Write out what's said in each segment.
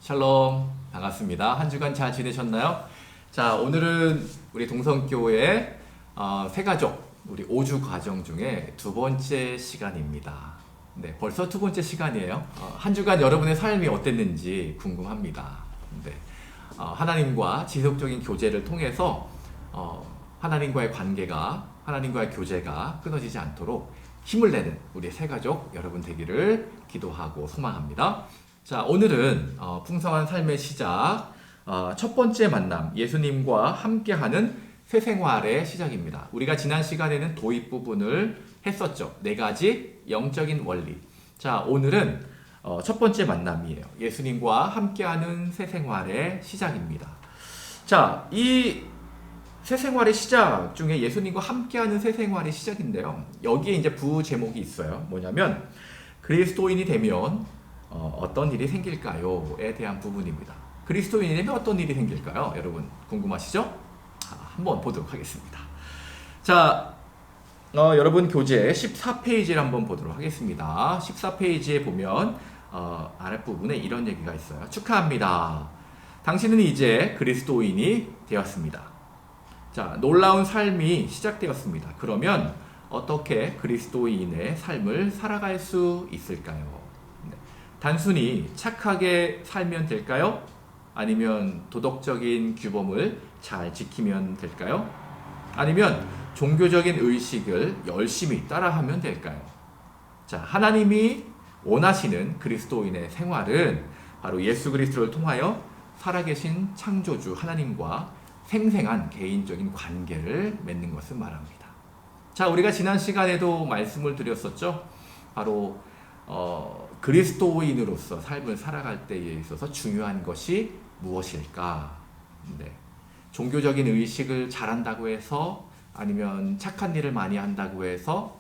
샬롬, 반갑습니다. 한 주간 잘 지내셨나요? 자, 오늘은 우리 동성교회 새가족 우리 5주 과정 중에 두 번째 시간입니다. 네, 벌써 두 번째 시간이에요. 한 주간 여러분의 삶이 어땠는지 궁금합니다. 네, 하나님과 지속적인 교제를 통해서 하나님과의 관계가, 하나님과의 교제가 끊어지지 않도록 힘을 내는 우리 새가족 여러분 되기를 기도하고 소망합니다. 자, 오늘은 풍성한 삶의 시작, 첫 번째 만남, 예수님과 함께하는 새 생활의 시작입니다. 우리가 지난 시간에는 도입 부분을 했었죠. 네 가지 영적인 원리. 자, 오늘은 첫 번째 만남이에요. 예수님과 함께하는 새 생활의 시작입니다. 자, 이 새 생활의 시작 중에 예수님과 함께하는 새 생활의 시작인데요. 여기에 이제 부제목이 있어요. 뭐냐면 그리스도인이 되면 어떤 일이 생길까요?에 대한 부분입니다. 그리스도인이 되면 어떤 일이 생길까요? 여러분 궁금하시죠? 한번 보도록 하겠습니다. 자, 여러분 교재 14페이지를 한번 보도록 하겠습니다. 14페이지에 보면 아랫부분에 이런 얘기가 있어요. 축하합니다. 당신은 이제 그리스도인이 되었습니다. 자, 놀라운 삶이 시작되었습니다. 그러면 어떻게 그리스도인의 삶을 살아갈 수 있을까요? 네. 단순히 착하게 살면 될까요? 아니면 도덕적인 규범을 잘 지키면 될까요? 아니면 종교적인 의식을 열심히 따라하면 될까요? 자, 하나님이 원하시는 그리스도인의 생활은 바로 예수 그리스도를 통하여 살아계신 창조주 하나님과 생생한 개인적인 관계를 맺는 것을 말합니다. 자, 우리가 지난 시간에도 말씀을 드렸었죠. 바로 그리스도인으로서 삶을 살아갈 때에 있어서 중요한 것이 무엇일까? 네. 종교적인 의식을 잘한다고 해서, 아니면 착한 일을 많이 한다고 해서,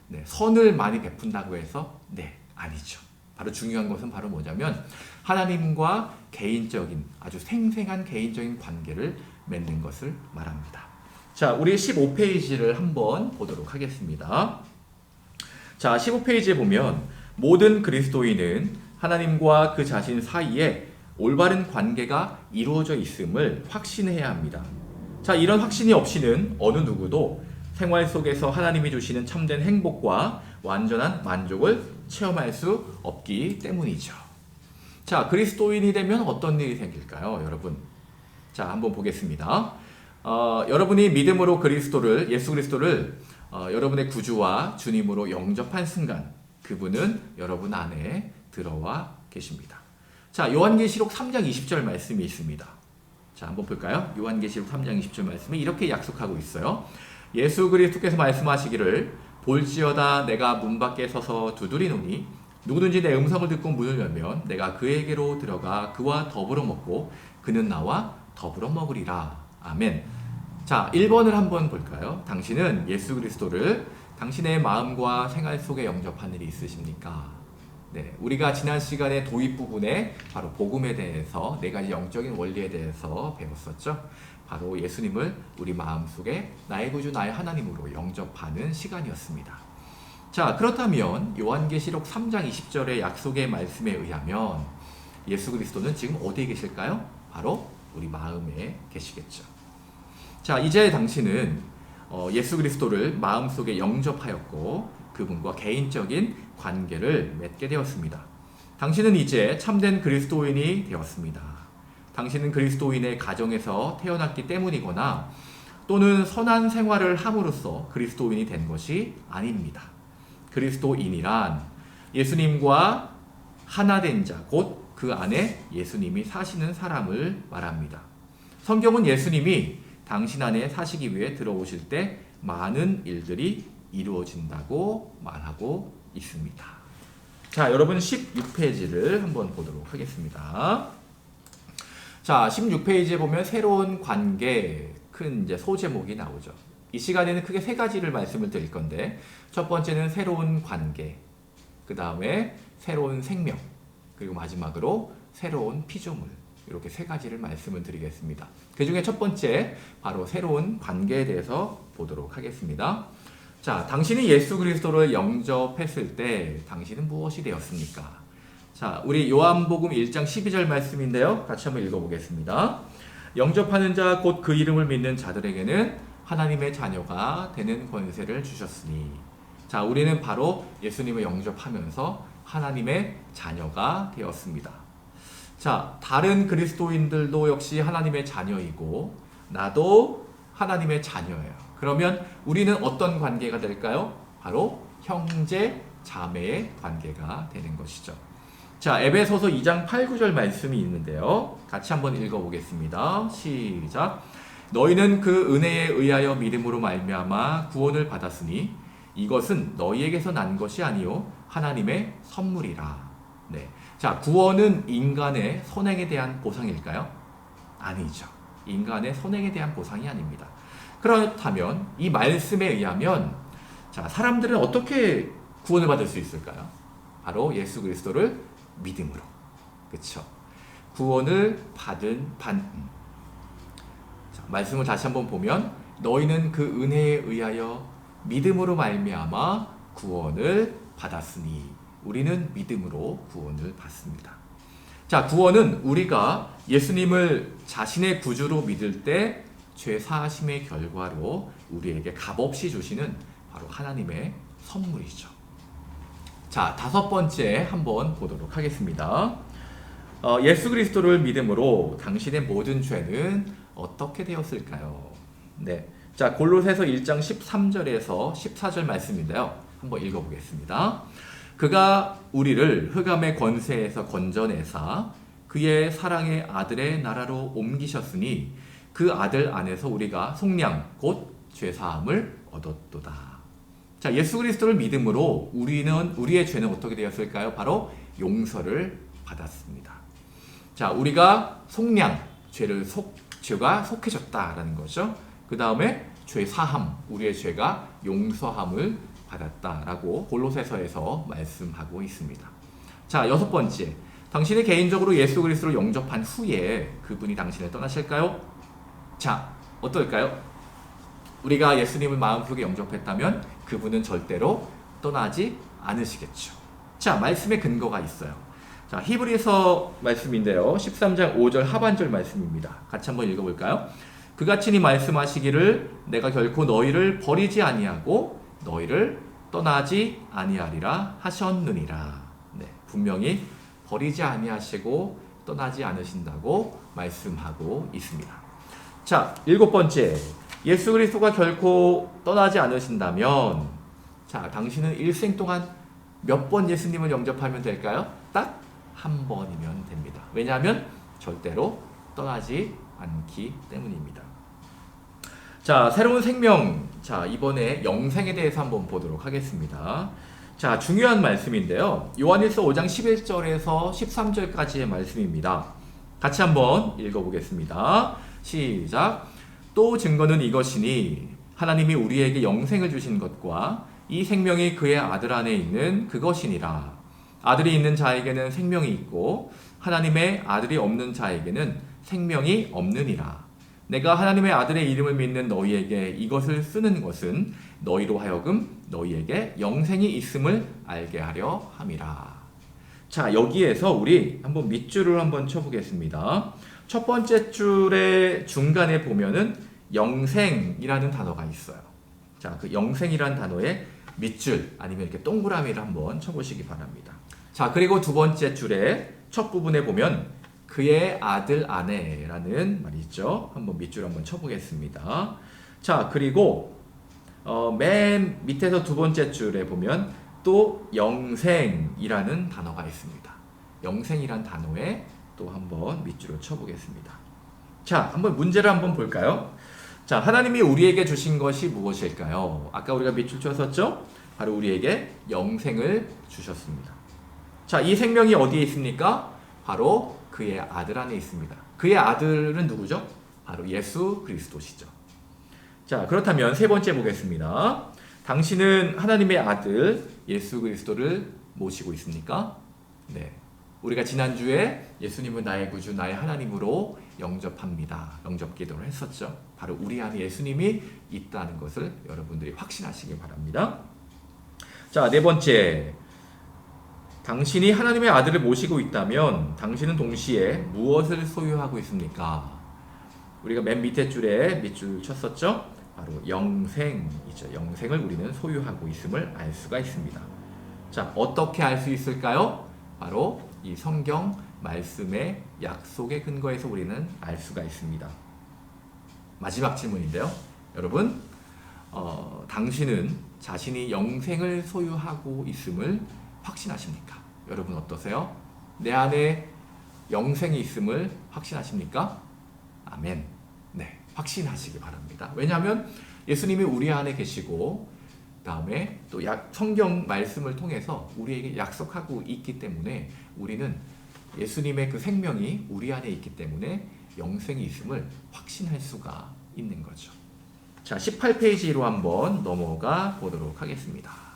네, 선을 많이 베푼다고 해서, 네, 아니죠. 바로 중요한 것은 바로 뭐냐면 하나님과 개인적인, 아주 생생한 개인적인 관계를 맺는 것을 말합니다. 자, 우리 15페이지를 한번 보도록 하겠습니다. 자, 15페이지에 보면 모든 그리스도인은 하나님과 그 자신 사이에 올바른 관계가 이루어져 있음을 확신해야 합니다. 자, 이런 확신이 없이는 어느 누구도 생활 속에서 하나님이 주시는 참된 행복과 완전한 만족을 체험할 수 없기 때문이죠. 자, 그리스도인이 되면 어떤 일이 생길까요, 여러분? 자, 한번 보겠습니다. 여러분이 믿음으로 예수 그리스도를 여러분의 구주와 주님으로 영접한 순간 그분은 여러분 안에 들어와 계십니다. 자, 요한계시록 3장 20절 말씀이 있습니다. 자, 한번 볼까요? 요한계시록 3장 20절 말씀이 이렇게 약속하고 있어요. 예수 그리스도께서 말씀하시기를 볼지어다 내가 문 밖에 서서 두드리노니 누구든지 내 음성을 듣고 문을 열면 내가 그에게로 들어가 그와 더불어 먹고 그는 나와 더불어 먹으리라. 아멘. 자, 1번을 한번 볼까요? 당신은 예수 그리스도를 당신의 마음과 생활 속에 영접한 일이 있으십니까? 네, 우리가 지난 시간에 도입 부분에 바로 복음에 대해서 네 가지 영적인 원리에 대해서 배웠었죠. 바로 예수님을 우리 마음속에 나의 구주 나의 하나님으로 영접하는 시간이었습니다. 자, 그렇다면 요한계시록 3장 20절의 약속의 말씀에 의하면 예수 그리스도는 지금 어디에 계실까요? 바로 우리 마음에 계시겠죠. 자, 이제 당신은 예수 그리스도를 마음속에 영접하였고 그분과 개인적인 관계를 맺게 되었습니다. 당신은 이제 참된 그리스도인이 되었습니다. 당신은 그리스도인의 가정에서 태어났기 때문이거나 또는 선한 생활을 함으로써 그리스도인이 된 것이 아닙니다. 그리스도인이란 예수님과 하나 된 자, 곧 그 안에 예수님이 사시는 사람을 말합니다. 성경은 예수님이 당신 안에 사시기 위해 들어오실 때 많은 일들이 이루어진다고 말하고 있습니다. 자, 여러분 16페이지를 한번 보도록 하겠습니다. 자, 16페이지에 보면 새로운 관계, 큰 이제 소제목이 나오죠. 이 시간에는 크게 세 가지를 말씀을 드릴 건데, 첫 번째는 새로운 관계, 그 다음에 새로운 생명, 그리고 마지막으로 새로운 피조물, 이렇게 세 가지를 말씀을 드리겠습니다. 그 중에 첫 번째, 바로 새로운 관계에 대해서 보도록 하겠습니다. 자, 당신이 예수 그리스도를 영접했을 때 당신은 무엇이 되었습니까? 자, 우리 요한복음 1장 12절 말씀인데요. 같이 한번 읽어보겠습니다. 영접하는 자 곧 그 이름을 믿는 자들에게는 하나님의 자녀가 되는 권세를 주셨으니. 자, 우리는 바로 예수님을 영접하면서 하나님의 자녀가 되었습니다. 자, 다른 그리스도인들도 역시 하나님의 자녀이고 나도 하나님의 자녀예요. 그러면 우리는 어떤 관계가 될까요? 바로 형제 자매의 관계가 되는 것이죠. 자, 에베소서 2장 8, 9절 말씀이 있는데요. 같이 한번 읽어보겠습니다. 시작. 너희는 그 은혜에 의하여 믿음으로 말미암아 구원을 받았으니 이것은 너희에게서 난 것이 아니요 하나님의 선물이라. 네. 자, 구원은 인간의 선행에 대한 보상일까요? 아니죠. 인간의 선행에 대한 보상이 아닙니다. 그렇다면 이 말씀에 의하면 자, 사람들은 어떻게 구원을 받을 수 있을까요? 바로 예수 그리스도를 믿음으로. 그렇죠? 구원을 자, 말씀을 다시 한번 보면 너희는 그 은혜에 의하여 믿음으로 말미암아 구원을 받았으니 우리는 믿음으로 구원을 받습니다. 자, 구원은 우리가 예수님을 자신의 구주로 믿을 때 죄 사하심의 결과로 우리에게 값없이 주시는 바로 하나님의 선물이죠. 자, 다섯 번째 한번 보도록 하겠습니다. 예수 그리스도를 믿음으로 당신의 모든 죄는 어떻게 되었을까요? 네. 자, 골로새서 1장 13절에서 14절 말씀인데요. 한번 읽어보겠습니다. 그가 우리를 흑암의 권세에서 건져내사 그의 사랑의 아들의 나라로 옮기셨으니 그 아들 안에서 우리가 속량 곧 죄사함을 얻었도다. 자, 예수 그리스도를 믿음으로 우리의 죄는 어떻게 되었을까요? 바로 용서를 받았습니다. 자, 우리가 속량, 죄가 속해졌다라는 거죠. 그 다음에 죄 사함, 우리의 죄가 용서함을 받았다라고 골로새서에서 말씀하고 있습니다. 자, 여섯 번째, 당신이 개인적으로 예수 그리스도를 영접한 후에 그분이 당신을 떠나실까요? 자, 어떨까요? 우리가 예수님을 마음속에 영접했다면 그분은 절대로 떠나지 않으시겠죠. 자, 말씀의 근거가 있어요. 자, 히브리서 말씀인데요. 13장 5절 하반절 말씀입니다. 같이 한번 읽어볼까요? 그가 친히 말씀하시기를 내가 결코 너희를 버리지 아니하고 너희를 떠나지 아니하리라 하셨느니라. 네, 분명히 버리지 아니하시고 떠나지 않으신다고 말씀하고 있습니다. 자, 일곱 번째, 예수 그리스도가 결코 떠나지 않으신다면 자, 당신은 일생 동안 몇 번 예수님을 영접하면 될까요? 딱 한 번이면 됩니다. 왜냐하면 절대로 떠나지 않기 때문입니다. 자, 새로운 생명. 자, 이번에 영생에 대해서 한번 보도록 하겠습니다. 자, 중요한 말씀인데요. 요한일서 5장 11절에서 13절까지의 말씀입니다. 같이 한번 읽어보겠습니다. 시작. 또 증거는 이것이니 하나님이 우리에게 영생을 주신 것과 이 생명이 그의 아들 안에 있는 그것이니라. 아들이 있는 자에게는 생명이 있고 하나님의 아들이 없는 자에게는 생명이 없느니라. 내가 하나님의 아들의 이름을 믿는 너희에게 이것을 쓰는 것은 너희로 하여금 너희에게 영생이 있음을 알게 하려 함이라. 자, 여기에서 우리 한번 밑줄을 한번 쳐보겠습니다. 첫 번째 줄의 중간에 보면은 영생이라는 단어가 있어요. 자, 그 영생이라는 단어에 밑줄 아니면 이렇게 동그라미를 한번 쳐보시기 바랍니다. 자, 그리고 두 번째 줄의 첫 부분에 보면 그의 아들 안에라는 말이 있죠. 한번 밑줄 한번 쳐보겠습니다. 자, 그리고 맨 밑에서 두 번째 줄에 보면 또 영생이라는 단어가 있습니다. 영생이란 단어에 또 한번 밑줄을 쳐보겠습니다. 자, 한번 문제를 한번 볼까요? 자, 하나님이 우리에게 주신 것이 무엇일까요? 아까 우리가 밑줄 쳤었죠? 바로 우리에게 영생을 주셨습니다. 자, 이 생명이 어디에 있습니까? 바로 그의 아들 안에 있습니다. 그의 아들은 누구죠? 바로 예수 그리스도시죠. 자, 그렇다면 세 번째 보겠습니다. 당신은 하나님의 아들 예수 그리스도를 모시고 있습니까? 네. 우리가 지난주에 예수님은 나의 구주, 나의 하나님으로 영접합니다. 영접 기도를 했었죠. 바로 우리 안에 예수님이 있다는 것을 여러분들이 확신하시기 바랍니다. 자, 네 번째. 당신이 하나님의 아들을 모시고 있다면 당신은 동시에 무엇을 소유하고 있습니까? 우리가 맨 밑에 줄에 밑줄 쳤었죠? 바로 영생이죠. 영생을 우리는 소유하고 있음을 알 수가 있습니다. 자, 어떻게 알 수 있을까요? 바로 이 성경 말씀의 약속의 근거에서 우리는 알 수가 있습니다. 마지막 질문인데요. 여러분, 당신은 자신이 영생을 소유하고 있음을 확신하십니까? 여러분 어떠세요? 내 안에 영생이 있음을 확신하십니까? 아멘. 네, 확신하시기 바랍니다. 왜냐하면 예수님이 우리 안에 계시고 다음에 또 성경 말씀을 통해서 우리에게 약속하고 있기 때문에 우리는 예수님의 그 생명이 우리 안에 있기 때문에 영생이 있음을 확신할 수가 있는 거죠. 자, 18페이지로 한번 넘어가 보도록 하겠습니다.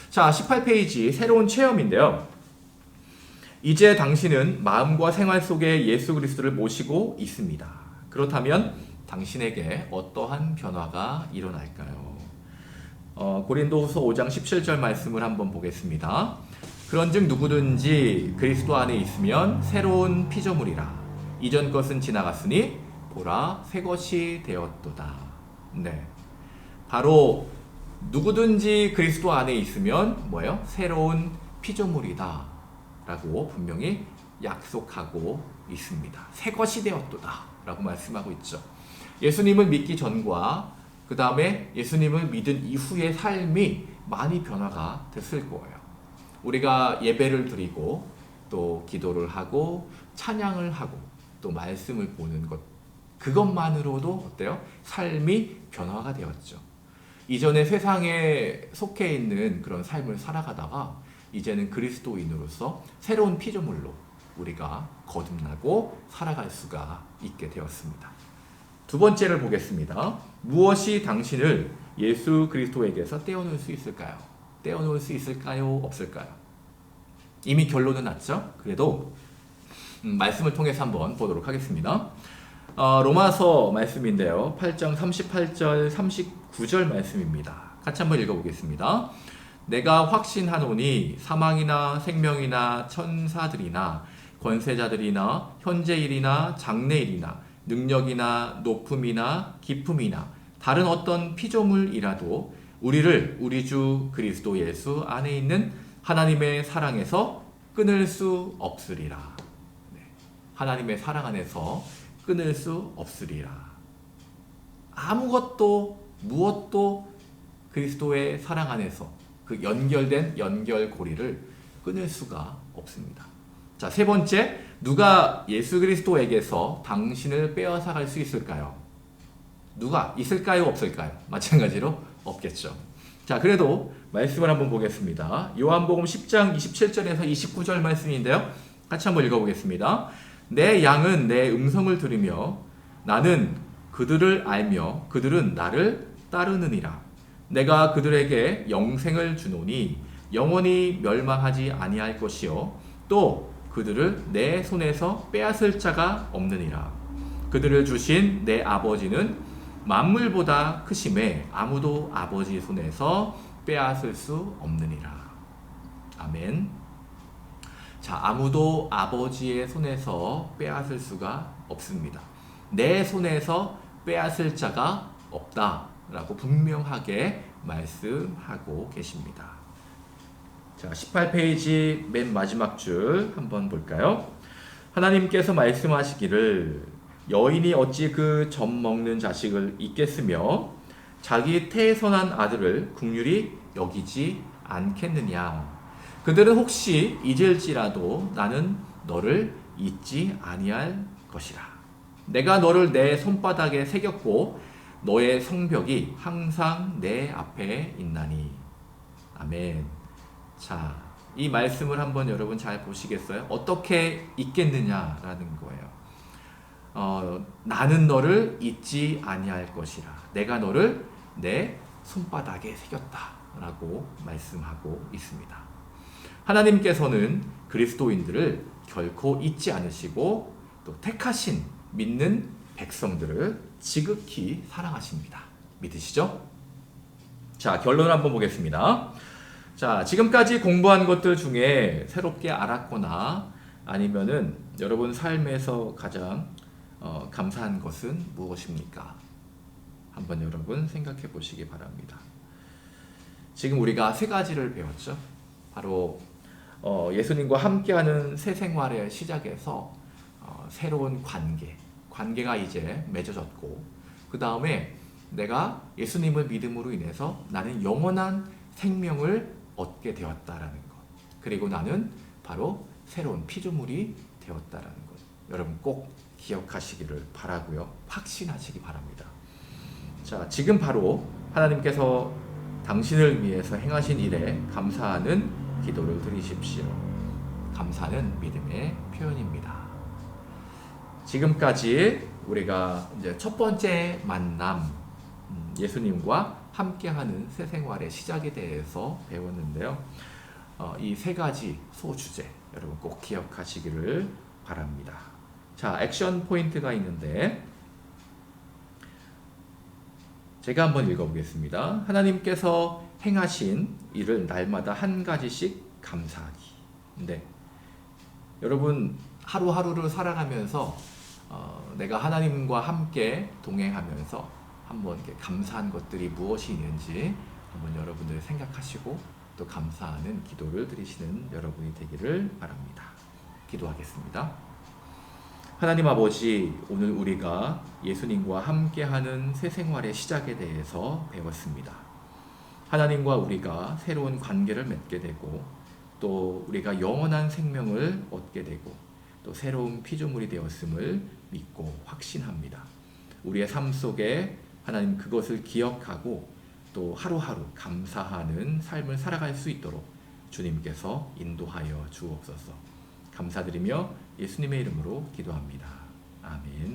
자, 18페이지 새로운 체험인데요. 이제 당신은 마음과 생활 속에 예수 그리스도를 모시고 있습니다. 그렇다면 당신에게 어떠한 변화가 일어날까요? 고린도후서 5장 17절 말씀을 한번 보겠습니다. 그런즉 누구든지 그리스도 안에 있으면 새로운 피조물이라. 이전 것은 지나갔으니 보라 새 것이 되었도다. 네, 바로 누구든지 그리스도 안에 있으면 뭐예요? 새로운 피조물이다 라고 분명히 약속하고 있습니다. 새 것이 되었도다 라고 말씀하고 있죠. 예수님을 믿기 전과 그 다음에 예수님을 믿은 이후의 삶이 많이 변화가 됐을 거예요. 우리가 예배를 드리고 또 기도를 하고 찬양을 하고 또 말씀을 보는 것, 그것만으로도 어때요? 삶이 변화가 되었죠. 이전에 세상에 속해 있는 그런 삶을 살아가다가 이제는 그리스도인으로서 새로운 피조물로 우리가 거듭나고 살아갈 수가 있게 되었습니다. 두 번째를 보겠습니다. 무엇이 당신을 예수 그리스도에게서 떼어놓을 수 있을까요? 떼어놓을 수 있을까요? 없을까요? 이미 결론은 났죠? 그래도 말씀을 통해서 한번 보도록 하겠습니다. 로마서 말씀인데요. 8장 38절 39절 말씀입니다. 같이 한번 읽어보겠습니다. 내가 확신하노니 사망이나 생명이나 천사들이나 권세자들이나 현재일이나 장래일이나 능력이나 높음이나 깊음이나 다른 어떤 피조물이라도 우리를 우리 주 그리스도 예수 안에 있는 하나님의 사랑에서 끊을 수 없으리라. 네. 하나님의 사랑 안에서 끊을 수 없으리라. 아무것도 무엇도 그리스도의 사랑 안에서 그 연결된 연결고리를 끊을 수가 없습니다. 자, 세 번째, 누가 예수 그리스도에게서 당신을 빼앗아갈 수 있을까요? 누가 있을까요? 없을까요? 마찬가지로 없겠죠. 자, 그래도 말씀을 한번 보겠습니다. 요한복음 10장 27절에서 29절 말씀인데요. 같이 한번 읽어보겠습니다. 내 양은 내 음성을 들으며 나는 그들을 알며 그들은 나를 따르느니라. 내가 그들에게 영생을 주노니 영원히 멸망하지 아니할 것이요 또 그들을 내 손에서 빼앗을 자가 없느니라. 그들을 주신 내 아버지는 만물보다 크심에 아무도 아버지 손에서 빼앗을 수 없느니라. 아멘. 자, 아무도 아버지의 손에서 빼앗을 수가 없습니다. 내 손에서 빼앗을 자가 없다라고 분명하게 말씀하고 계십니다. 자, 18페이지 맨 마지막 줄 한번 볼까요? 하나님께서 말씀하시기를 여인이 어찌 그 젖 먹는 자식을 잊겠으며 자기 태선한 아들을 긍휼히 여기지 않겠느냐. 그들은 혹시 잊을지라도 나는 너를 잊지 아니할 것이라. 내가 너를 내 손바닥에 새겼고 너의 성벽이 항상 내 앞에 있나니. 아멘. 자, 이 말씀을 한번 여러분 잘 보시겠어요? 어떻게 잊겠느냐라는 거예요. 나는 너를 잊지 아니할 것이라. 내가 너를 내 손바닥에 새겼다라고 말씀하고 있습니다. 하나님께서는 그리스도인들을 결코 잊지 않으시고 또 택하신 믿는 백성들을 지극히 사랑하십니다. 믿으시죠? 자, 결론을 한번 보겠습니다. 자, 지금까지 공부한 것들 중에 새롭게 알았거나 아니면은 여러분 삶에서 가장 감사한 것은 무엇입니까? 한번 여러분 생각해 보시기 바랍니다. 지금 우리가 세 가지를 배웠죠. 바로 예수님과 함께하는 새 생활의 시작에서 새로운 관계가 이제 맺어졌고, 그 다음에 내가 예수님을 믿음으로 인해서 나는 영원한 생명을 얻게 되었다라는 것, 그리고 나는 바로 새로운 피조물이 되었다라는 것, 여러분 꼭 기억하시기를 바라고요. 확신하시기 바랍니다. 자, 지금 바로 하나님께서 당신을 위해서 행하신 일에 감사하는 기도를 드리십시오. 감사는 믿음의 표현입니다. 지금까지 우리가 이제 첫 번째 만남, 예수님과 함께하는 새 생활의 시작에 대해서 배웠는데요. 이 세 가지 소주제 여러분 꼭 기억하시기를 바랍니다. 자, 액션 포인트가 있는데 제가 한번 읽어보겠습니다. 하나님께서 행하신 일을 날마다 한 가지씩 감사하기. 네. 여러분 하루하루를 살아가면서 내가 하나님과 함께 동행하면서 한번 이렇게 감사한 것들이 무엇이 있는지 한번 여러분들 생각하시고 또 감사하는 기도를 드리시는 여러분이 되기를 바랍니다. 기도하겠습니다. 하나님 아버지, 오늘 우리가 예수님과 함께하는 새 생활의 시작에 대해서 배웠습니다. 하나님과 우리가 새로운 관계를 맺게 되고 또 우리가 영원한 생명을 얻게 되고 또 새로운 피조물이 되었음을 믿고 확신합니다. 우리의 삶 속에 하나님 그것을 기억하고 또 하루하루 감사하는 삶을 살아갈 수 있도록 주님께서 인도하여 주옵소서. 감사드리며 예수님의 이름으로 기도합니다. 아멘.